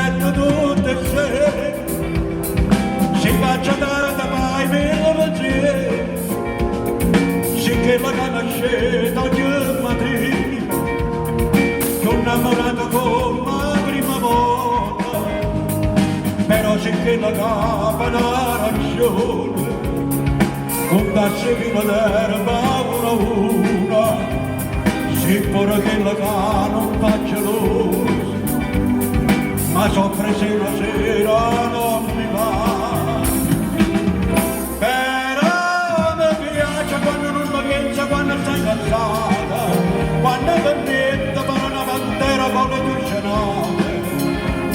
letto tutte le sere, si faccia tarda mai mille pensieri, sì che la conoscete ogni mattina, sono innamorato come la prima volta, però sì che la capa la ragione, un tasso fino d'erba una a una, sì pure che la capa non faccia luce, ma soffre se una sera non mi va. Però mi piace quando non mi pensa, quando stai cansata, quando mi mette per una pantera con le tue scenate,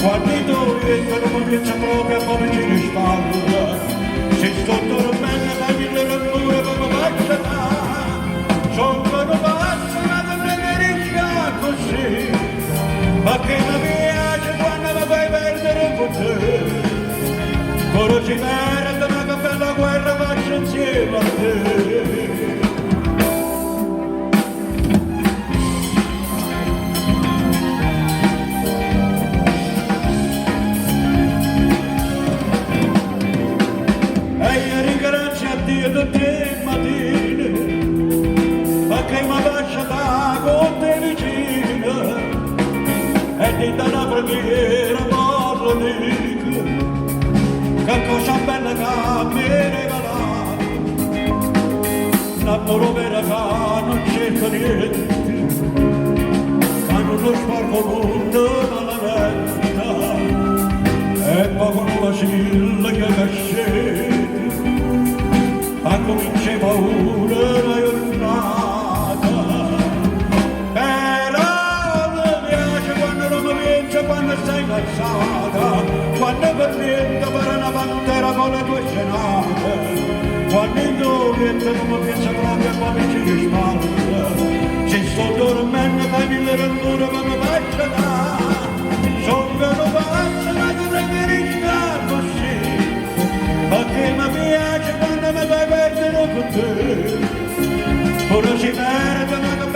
quando i tuoi non mi pensa proprio a come ci risparmia, se sto dormendo fai mille rancore come faccia da, sono come passa ma ti preferisca così, ma che mi piace quando mi fai perdere con te, ora si perde ma che bella guerra faccio insieme a te. Tutte le mattine, ma che mi lascia da con te vicina, e di da una preghiera non lo dico, che cosa bella che mi hai regalato, l'amore vero che non cerco niente, ma non lo sforzo mondo dalla vita, e poco non vacilla che cascete, ma comincia paura la giornata, però mi piace quando non mi piace, quando stai cansata, quando per niente per una pantera con le tue scenate, quando in dovete non mi piace proprio come ci risparmia, se sto dormendo fai mille rancore come faccia da, sono vero pazzo ma ti preferisca così, ma che mi piace quando mi fai perdere con te, ora si perde ma che